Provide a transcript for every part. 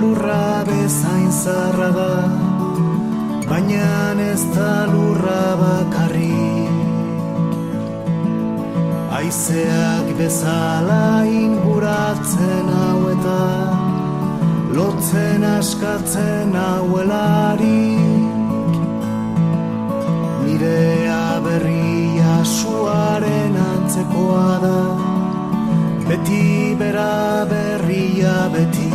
lurra bezain zarra da, baina ez da lurra bakarrik. Haizeak bezala inguratzen hau eta lotzen askatzen hauelarik. Nire aberria suaren antzekoa da, beti bera berria beti.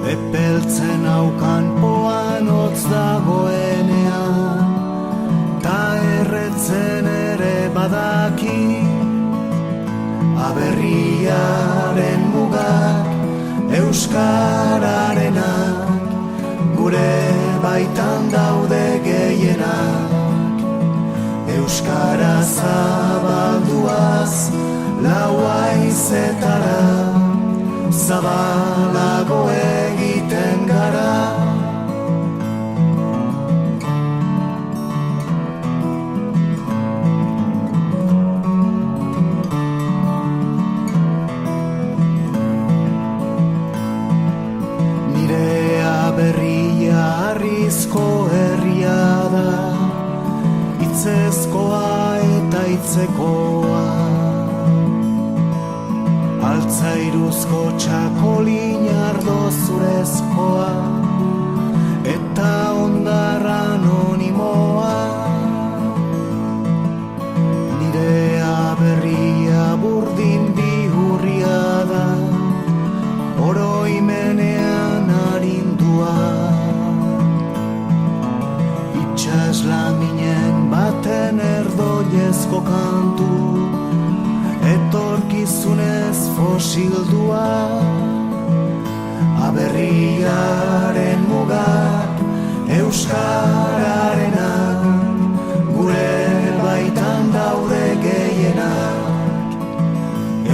Epeltzen haukan poan hotz dagoenean, ta erretzen ere badaki. Aberriaren mugak euskararenak, gure baitan daude gehienak. Euskara zabalduaz lau haizetara, zabalago egiten gara. Berria arrizko herria da, hitzezkoa eta hitzekoa. Altzairuzko txakolin ardo zurezkoa, eta ondar anonimoa. Nire aberria burdin bihurria da, oroimenean arindua. Itxaslaminen baten erdoiezko kantu, etorkizunez fosildua. Aberriaren mugak euskararenak, gure baitan daude gehienak.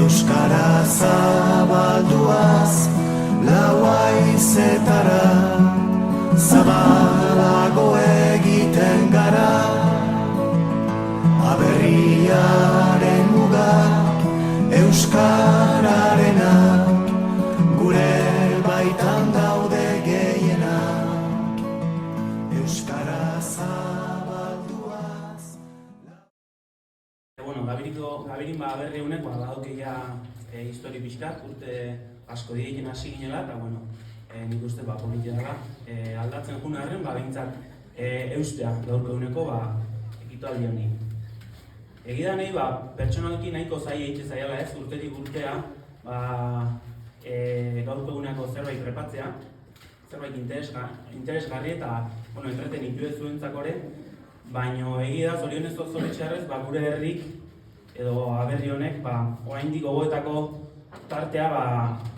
Euskara zabalduaz lau haizetara, zabalago egiten gara. Aberriaren mugak euskararenak, gure baitan daude gehienak. Euskara zabalduaz. Gabirin aberri honek badaukeia histori pixkat, urte asko direkin hasi ginela, eta nik uste politia dela aldatzen juna arren, behintzat eustea gaurko eguneko ekitaldi honi. Egida nahi, pertsonalki nahiko zai egite zaiala ez, urtetik urtea gaurko eguneko zerbait prepatzea, zerbait interesgarri eta entretenitu ez zuentzakore, baina egida zorionez zoritxarrez gure herrik edo aberri honek oraindik gogoetako tartea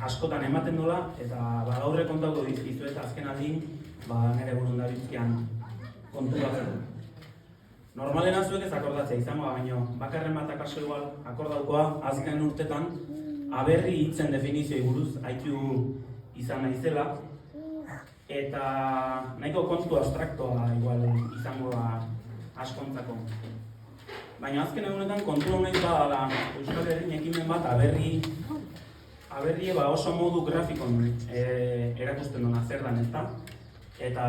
askotan ematen dola, eta gaurre kontauko dizkizu eta azken aldin nire burun dabiltzkian konturatzen. Normalena zuek ez akordatzea izango, baina bakarren bat akaso igual akordaukoa azken urtetan aberri hitzen definizioi buruz haitu izan naizela, eta nahiko kontu abstraktoa igual izango askontzako. Baina azken egunetan kontu honez badala Euskal Herrin ekimen bat aberri oso modu grafikon erakusten duna zer dan ezta, eta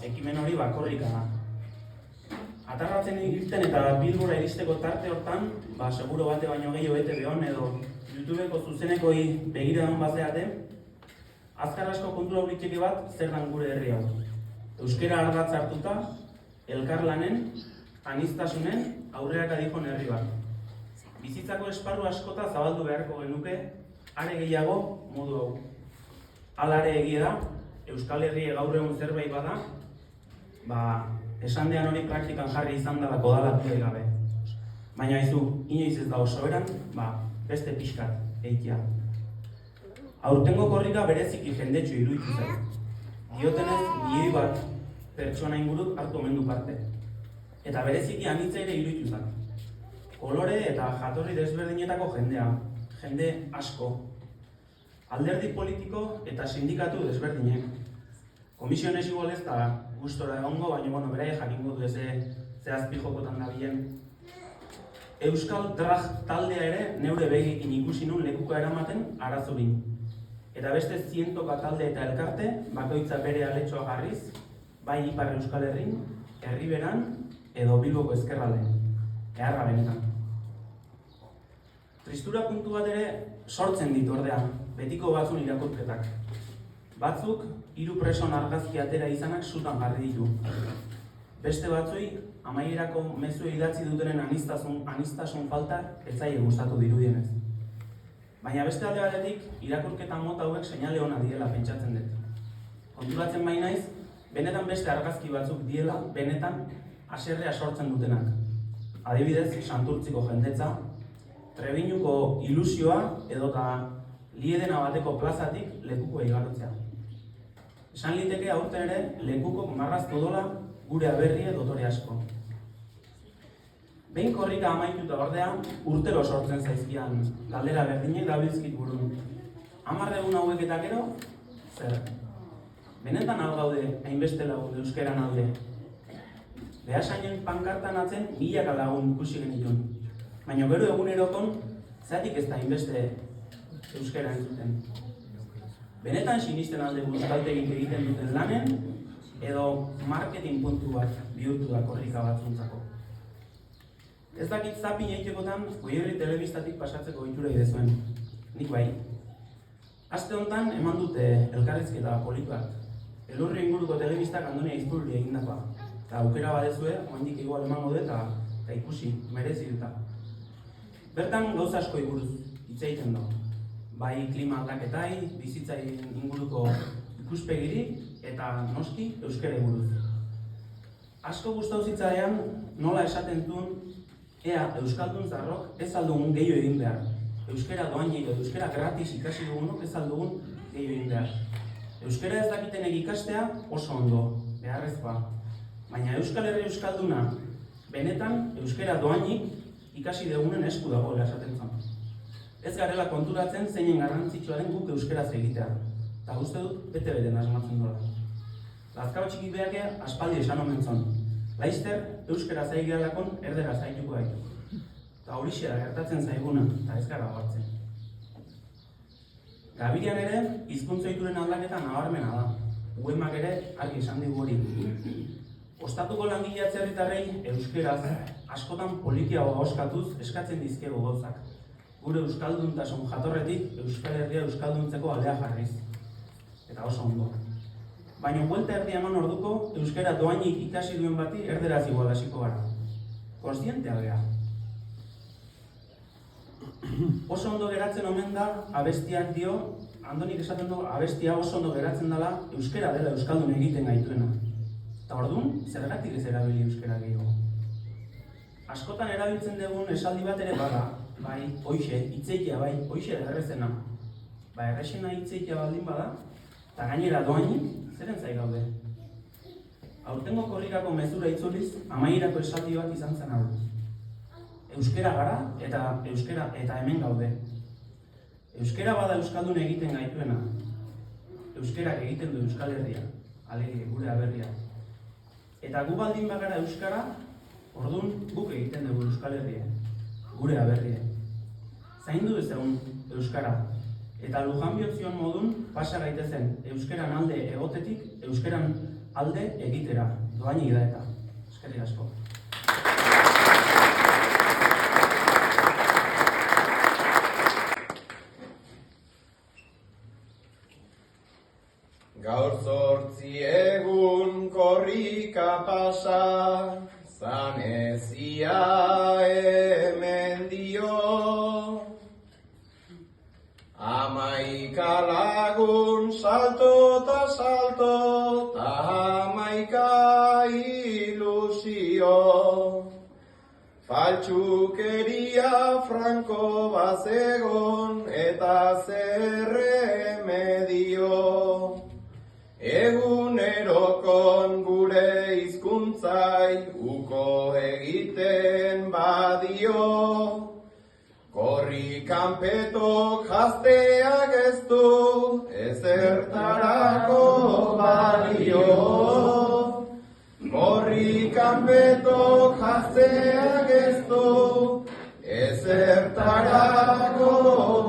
ekimen hori korrika da. Atarratzen iristen eta Bilbora iristeko tarte hortan, seguro bate baino gehiago ETV-on edo YouTubeko zuzenekoi begiradan bazeate, azkar asko kontura horitzeke bat zer dan gure herri hau. Euskara ardatz hartuta, elkarlanen, aniztasunen, aurreak adikon herri bat. Bizitzako esparru askota zabaldu beharko genuke, are gehiago modu hau. Halare egia da, Euskal Herri gaur egun zerbait bada, esandean hori praktikan jarri izan dalako dala bide gabe. Baina inoiz ez da oso beran, beste pixkat eitea. Aurtengo korrika bereziki jendetxo iruditu zait. Diotenez, milioi bat pertsona inguruk hartu omen du parte. Eta bereziki anitza ere iruditu zait. Kolore eta jatorri desberdinetako jendea, jende asko. Alderdi politiko eta sindikatu desberdinek. Komisionez igual ez da gustora egongo, baina beraia jakingo du ze azpijokotan dabilen. Euskal Drag taldea ere neure begekin ikusi nun lekuko eramaten arazorin. eta beste 100 talde eta elkarte, bakoitza bere aletxoa jarriz, bai Ipar Euskal Herrin, Erriberan edo Bilboko ezkerraldean. Eharra benetan. Tristura puntu bat ere sortzen ditu ordea, betiko batzun irakurketak. Batzuk, 3 preson argazki atera izanak sutan jarri ditu. Beste batzui, amaierako mezu idatzi dutenen anistasun falta ez zaie gustatu dirudienez. Baina beste alde batetik, irakurketa mota hauek seinale ona diela pentsatzen dut. Konturatzen bai naiz, benetan beste argazki batzuk diela, benetan haserrea sortzen dutenak. Adibidez, Santurtziko jendetza, Trebiñuko ilusioa edota Liedena bateko plazatik lekuko igarotzea. Esan liteke aurten ere lekuko marraztu dola gure aberrie dotore asko. Behin korrika amaituta ordea, urtero sortzen zaizkian galdera berdinek dabilzkit burun. 10 egun hauek eta gero, zer? Benetan gaude hainbeste lagun euskeran alde. Behasainen pankartan atzen milaka lagun ikusi genitun. Baina gero egunerokon, zeratik ez da hainbeste euskera entzuten. Benetan sinisten alde euskaltegik egiten duten lanen, edo marketing puntu bat bihurtu da korrika batzuntzako. Ez dakit zapin egitekotan, Goierri telebistatik pasatzeko ohitura idezuen. Nik bai. Aste honetan eman dute elkarrizketa polit bat. Elurri inguruko telebistak Andonia Izpurri egindakoa. Eta aukera badezue, oandik igual emango dut eta ikusi, merezi duta. Bertan gauza asko buruz hitz egiten da. Bai klima aldaketai, bizitzai inguruko ikuspegiri eta noski euskara buruz. Asko gustatu zitzaidan nola esaten duen ea euskaldun zarrok ez aldugun gehiago egin behar. Euskara doainik edo euskara gratis ikasi dugunok ez aldugun gehiago egin behar. Euskara ez dakitenek ikastea oso ondo, beharrezkoa. Baina Euskal Herri euskalduna benetan euskara doainik ikasi dugunen esku dagoela esaten zen. Ez garela konturatzen zeinen garrantzitsuaren guk euskaraz egitea. Eta uste dut bete-beten asmatzen dola. Lazkao txiki behake aspaldi esan omen zon. Laizter euskaraz aigealakon erderaz aituko gaitu. Eta horixe da gertatzen zaiguna, eta ez gara hartzen. Gabirian ere, hizkuntza ohituren aldaketa nabarmena da. Uemak ere argi esan digu hori. Ostatuko langile atzerritarrei euskeraz askotan politiagoa oskatuz eskatzen dizkego gauzak. Gure euskalduntasun jatorretik Euskal Herria euskalduntzeko aldea jarriz. Eta oso ondo. Baina buelta erdi eman orduko euskara doainik ikasi duen bati erderaz igual hasiko gara. Kontzientea gea. Oso ondo geratzen omen da abestiak dio, Andonik esaten du abestia oso ondo geratzen dela euskara dela euskaldun egiten gaituena. Eta orduan, zergatik ez erabili euskara gehiago. Askotan erabiltzen dugun esaldi bat ere bada, bai, hoixe, hitzeikia bai, hoixe errezena. Ba, errezena hitzeikia baldin bada, eta gainera doainik, zeren zai gaude. Aurtengo korrikako mezura itzuliz, amaierako esaldi bat izan zen hau. Euskara gara eta hemen gaude. Euskara bada euskaldun egiten gaituena. Euskarak egiten du Euskal Herria, alegia, gure aberria. Eta gu baldin bagara euskara, orduan guk egiten dugu Euskal Herria, gure aberria. Zaindu ezagun euskara, eta Lujan Biotzion modun pasa gaitezen euskaran alde egotetik, euskaran alde egitera, doainik da eta. Eskerrik asko. Gaur 8 egun korrika pasa, zanezia hemen dio. 11 lagun salto ta salto, ta 11 ilusio. Faltsukeria franko bazegon eta zer remedio. Egunerokon gure hizkuntzai uko egiten badio. Korrikan petok jazteak ez du ezertarako balio. Korrikan petok jazteak ez du ezertarako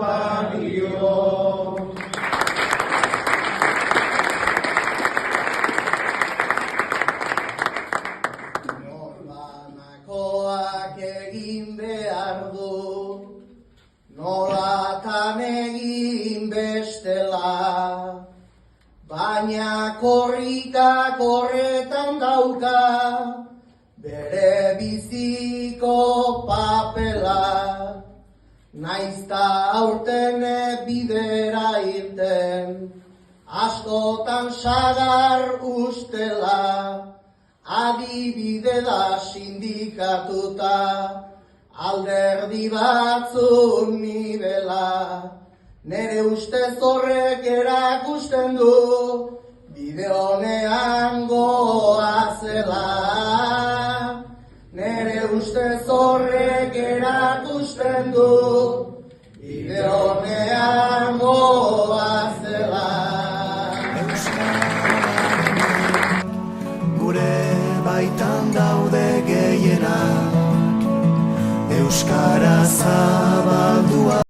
balio. behar du, nolatan egin bestela, baina korrikak horretan dauka, bere biziko papela, naizta aurten bidera irten, askotan sagar ustela, adibide da sindikatuta, alderdi batzun nibela, nere ustez horrek erakusten du, bide honean goazela. Nere ustez horrek erakusten du, bide honean goazela. Gure baitan daude gehienak, euskara zabal